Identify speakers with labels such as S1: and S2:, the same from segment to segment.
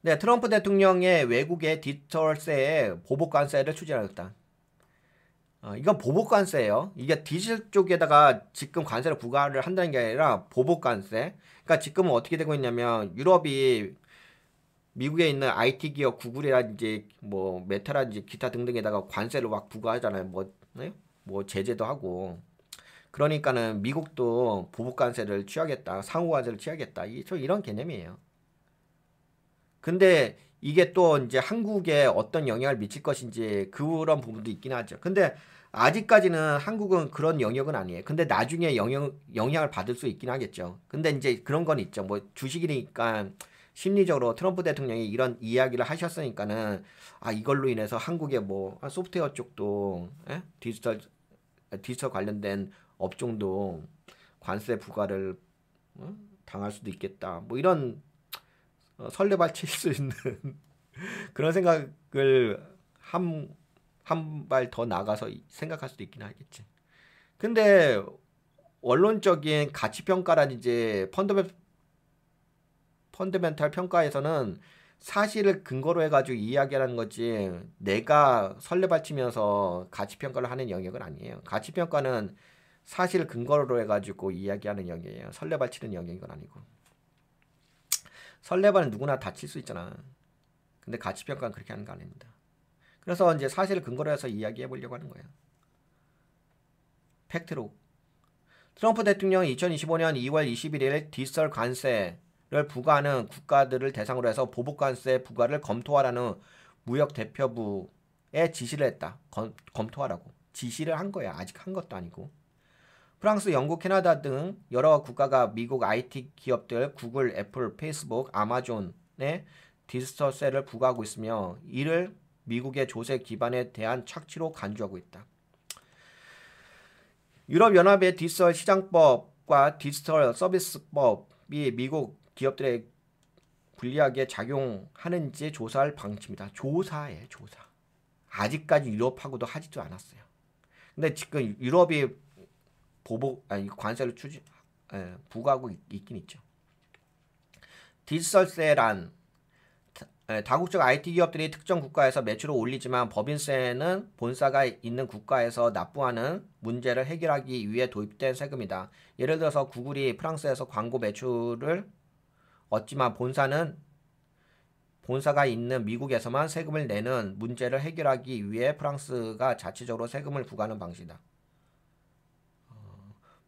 S1: 네, 트럼프 대통령의 외국의 디지털세에 보복관세를 추진하겠다. 이건 보복관세예요. 이게 디지털 쪽에다가 지금 관세를 부과를 한다는 게 아니라 보복관세. 그러니까 지금은 어떻게 되고 있냐면 유럽이 미국에 있는 IT 기업 구글이라든지 뭐 메타라든지 기타 등등에다가 관세를 막 부과하잖아요. 뭐, 네? 뭐 제재도 하고. 그러니까는 미국도 보복관세를 취하겠다. 상호관세를 취하겠다. 이런 개념이에요. 근데 이게 또 이제 한국에 어떤 영향을 미칠 것인지 그런 부분도 있긴 하죠. 근데 아직까지는 한국은 그런 영역은 아니에요. 근데 나중에 영향을 받을 수 있긴 하겠죠. 근데 이제 그런 건 있죠. 뭐 주식이니까 심리적으로 트럼프 대통령이 이런 이야기를 하셨으니까는 이걸로 인해서 한국의 뭐 소프트웨어 쪽도 디지털 관련된 업종도 관세 부과를 당할 수도 있겠다. 뭐 이런 설레발칠 수 있는 그런 생각을 한 발 더 나가서 생각할 수도 있긴 하겠지. 근데 원론적인 가치 평가라든지 펀더멘탈 평가에서는 사실을 근거로 해가지고 이야기하는 거지 내가 설레발치면서 가치 평가를 하는 영역은 아니에요. 가치 평가는 사실 근거로 해가지고 이야기하는 영역이에요. 설레발치는 영역은 아니고. 설레발은 누구나 다칠 수 있잖아. 근데 가치 평가는 그렇게 하는 거 아닙니다. 그래서 이제 사실을 근거로 해서 이야기해 보려고 하는 거예요. 팩트로. 트럼프 대통령이 2025년 2월 21일 디지털 관세를 부과하는 국가들을 대상으로 해서 보복 관세 부과를 검토하라는 무역 대표부에 지시를 했다. 검토하라고. 지시를 한 거야. 아직 한 것도 아니고. 프랑스, 영국, 캐나다 등 여러 국가가 미국 IT 기업들 구글, 애플, 페이스북, 아마존에 디지털세를 부과하고 있으며 이를 미국의 조세 기반에 대한 착취로 간주하고 있다. 유럽연합의 디지털 시장법과 디지털 서비스법이 미국 기업들에 불리하게 작용하는지 조사할 방침이다. 조사예요, 조사. 아직까지 유럽하고도 하지도 않았어요. 근데 지금 유럽이 관세를 부과하고 있긴 있죠. 디지털세란 다국적 IT 기업들이 특정 국가에서 매출을 올리지만 법인세는 본사가 있는 국가에서 납부하는 문제를 해결하기 위해 도입된 세금이다. 예를 들어서 구글이 프랑스에서 광고 매출을 얻지만 본사가 있는 미국에서만 세금을 내는 문제를 해결하기 위해 프랑스가 자체적으로 세금을 부과하는 방식이다.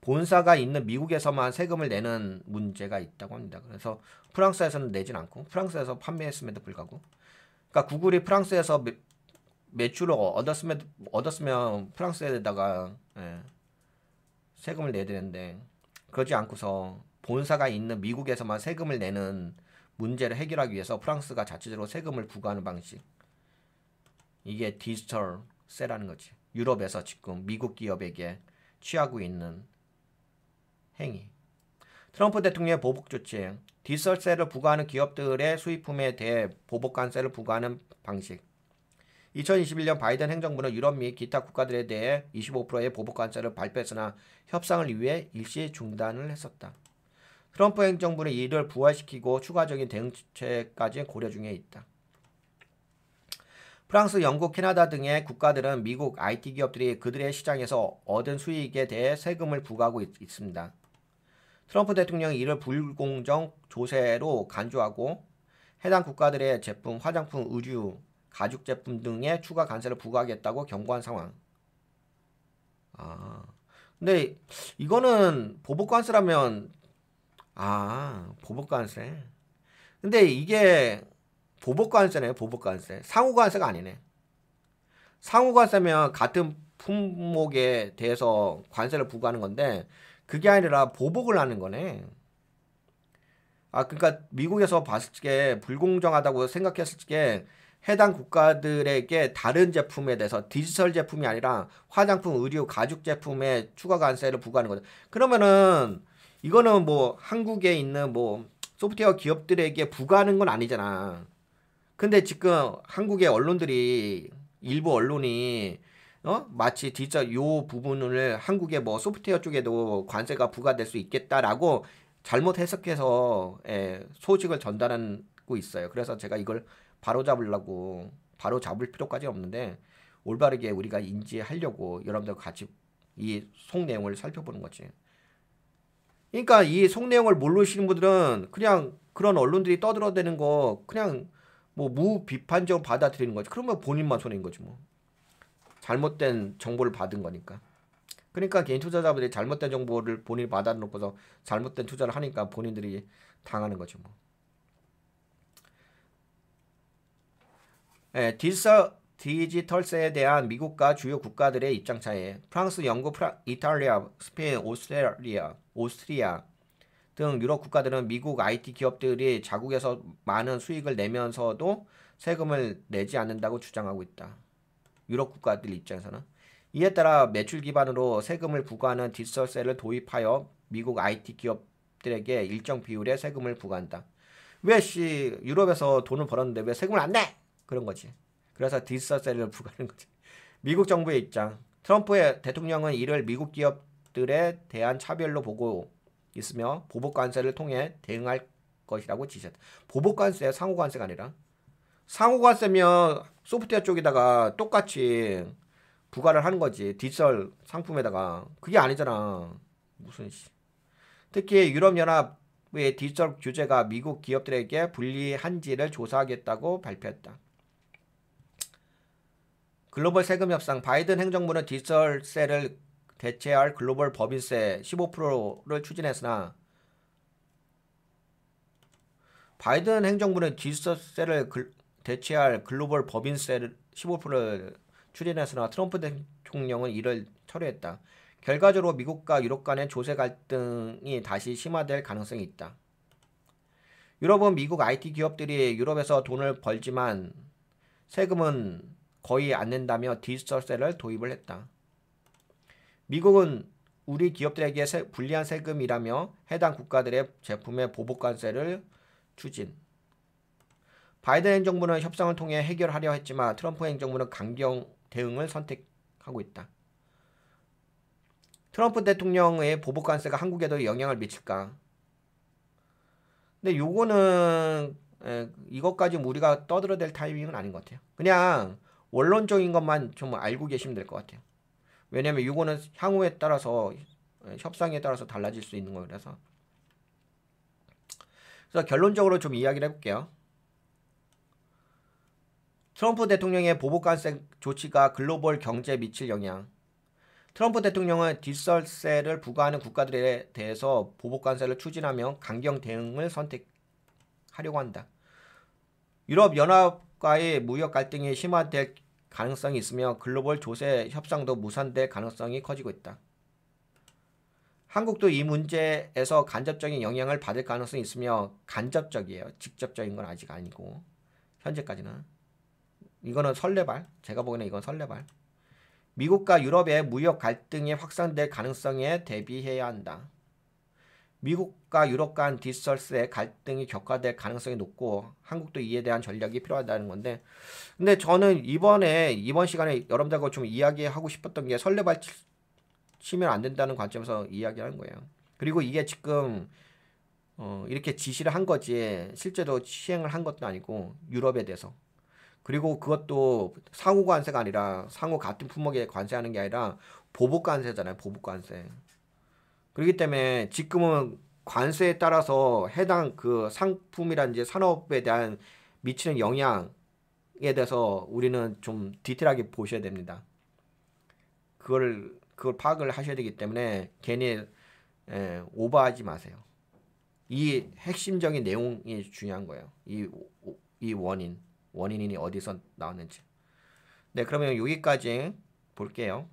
S1: 본사가 있는 미국에서만 세금을 내는 문제가 있다고 합니다. 그래서 프랑스에서는 내진 않고 프랑스에서 판매했음에도 불구하고 그러니까 구글이 프랑스에서 매출을 얻었으면 프랑스에다가 세금을 내야 되는데 그러지 않고서 본사가 있는 미국에서만 세금을 내는 문제를 해결하기 위해서 프랑스가 자체적으로 세금을 부과하는 방식 이게 디지털세라는 거지. 유럽에서 지금 미국 기업에게 취하고 있는 행위. 트럼프 대통령의 보복 조치. 디지털세를 부과하는 기업들의 수입품에 대해 보복관세를 부과하는 방식. 2021년 바이든 행정부는 유럽 및 기타 국가들에 대해 25%의 보복관세를 발표했으나 협상을 위해 일시 중단을 했었다. 트럼프 행정부는 이를 부활시키고 추가적인 대응책까지 고려 중에 있다. 프랑스, 영국, 캐나다 등의 국가들은 미국 IT 기업들이 그들의 시장에서 얻은 수익에 대해 세금을 부과하고 있습니다. 트럼프 대통령이 이를 불공정 조세로 간주하고 해당 국가들의 제품, 화장품, 의류, 가죽 제품 등에 추가 관세를 부과하겠다고 경고한 상황. 근데 이거는 보복관세라면 보복관세. 근데 이게 보복관세네요. 보복관세. 상호관세가 아니네. 상호관세면 같은 품목에 대해서 관세를 부과하는 건데 그게 아니라 보복을 하는 거네. 그러니까 미국에서 봤을 때 불공정하다고 생각했을 때 해당 국가들에게 다른 제품에 대해서 디지털 제품이 아니라 화장품, 의류, 가죽 제품에 추가 관세를 부과하는 거죠. 그러면은 이거는 뭐 한국에 있는 뭐 소프트웨어 기업들에게 부과하는 건 아니잖아. 근데 지금 한국의 언론들이 일부 언론이 마치 디지털 요 부분을 한국의 뭐 소프트웨어 쪽에도 관세가 부과될 수 있겠다라고 잘못 해석해서 소식을 전달한 갖고 있어요. 그래서 제가 이걸 바로 잡을 필요까지 없는데 올바르게 우리가 인지하려고 여러분들과 같이 이 속 내용을 살펴보는 거지. 그러니까 이 속 내용을 모르시는 분들은 그냥 그런 언론들이 떠들어대는 거 그냥 뭐 무비판적으로 받아들이는 거지. 그러면 본인만 손해인 거지 뭐. 잘못된 정보를 받은 거니까. 그러니까 개인 투자자분들이 잘못된 정보를 본인이 받아놓고서 잘못된 투자를 하니까 본인들이 당하는 거죠 뭐. 예, 디지털세에 대한 미국과 주요 국가들의 입장 차이. 프랑스, 영국, 이탈리아, 스페인, 오스트리아 등 유럽 국가들은 미국 IT 기업들이 자국에서 많은 수익을 내면서도 세금을 내지 않는다고 주장하고 있다. 유럽 국가들 입장에서는. 이에 따라 매출 기반으로 세금을 부과하는 디지털세를 도입하여 미국 IT 기업들에게 일정 비율의 세금을 부과한다. 왜 유럽에서 돈을 벌었는데 왜 세금을 안 내? 그런 거지. 그래서 디지털세를 부과하는 거지. 미국 정부의 입장. 트럼프 대통령은 이를 미국 기업들에 대한 차별로 보고 있으며 보복관세를 통해 대응할 것이라고 지시했다. 보복관세, 상호관세가 아니라 상호관세면 소프트웨어 쪽에다가 똑같이 부과를 하는 거지. 디지털 상품에다가. 그게 아니잖아. 무슨 특히 유럽연합의 디지털 규제가 미국 기업들에게 불리한지를 조사하겠다고 발표했다. 글로벌 세금 협상. 바이든 행정부는 디지털세를 대체할 글로벌 법인세 15%를 추진했으나 바이든 행정부는 디지털세를 대체할 글로벌 법인세 15%를 추진했으나 트럼프 대통령은 이를 철회했다. 결과적으로 미국과 유럽 간의 조세 갈등이 다시 심화될 가능성이 있다. 유럽은 미국 IT 기업들이 유럽에서 돈을 벌지만 세금은 거의 안 낸다며 디지털세를 도입을 했다. 미국은 우리 기업들에게 불리한 세금이라며 해당 국가들의 제품의 보복관세를 추진. 바이든 행정부는 협상을 통해 해결하려 했지만 트럼프 행정부는 강경 대응을 선택하고 있다. 트럼프 대통령의 보복관세가 한국에도 영향을 미칠까? 근데 요거는 이것까지 우리가 떠들어댈 타이밍은 아닌 것 같아요. 그냥 원론적인 것만 좀 알고 계시면 될 것 같아요. 왜냐면 이거는 향후에 따라서 협상에 따라서 달라질 수 있는 거라서. 그래서 결론적으로 좀 이야기를 해볼게요. 트럼프 대통령의 보복관세 조치가 글로벌 경제에 미칠 영향. 트럼프 대통령은 디지털세를 부과하는 국가들에 대해서 보복관세를 추진하며 강경 대응을 선택하려고 한다. 유럽 연합과의 무역 갈등이 심화될 가능성이 있으며 글로벌 조세 협상도 무산될 가능성이 커지고 있다. 한국도 이 문제에서 간접적인 영향을 받을 가능성이 있으며 간접적이에요. 직접적인 건 아직 아니고 현재까지는. 이거는 설레발. 제가 보기에는 이건 설레발. 미국과 유럽의 무역 갈등이 확산될 가능성에 대비해야 한다. 미국과 유럽 간 디지털세 갈등이 격화될 가능성이 높고 한국도 이에 대한 전략이 필요하다는 건데, 근데 저는 이번 시간에 여러분들하고 좀 이야기하고 싶었던 게 설레발 치면 안 된다는 관점에서 이야기하는 거예요. 그리고 이게 지금 이렇게 지시를 한 거지 실제로 시행을 한 것도 아니고 유럽에 대해서. 그리고 그것도 상호 관세가 아니라 상호 같은 품목에 관세하는 게 아니라 보복 관세잖아요. 보복 관세. 그렇기 때문에 지금은 관세에 따라서 해당 그 상품이라든지 산업에 대한 미치는 영향에 대해서 우리는 좀 디테일하게 보셔야 됩니다. 그걸 파악을 하셔야 되기 때문에 괜히 오버하지 마세요. 이 핵심적인 내용이 중요한 거예요. 이 원인이 어디서 나왔는지. 네, 그러면 여기까지 볼게요.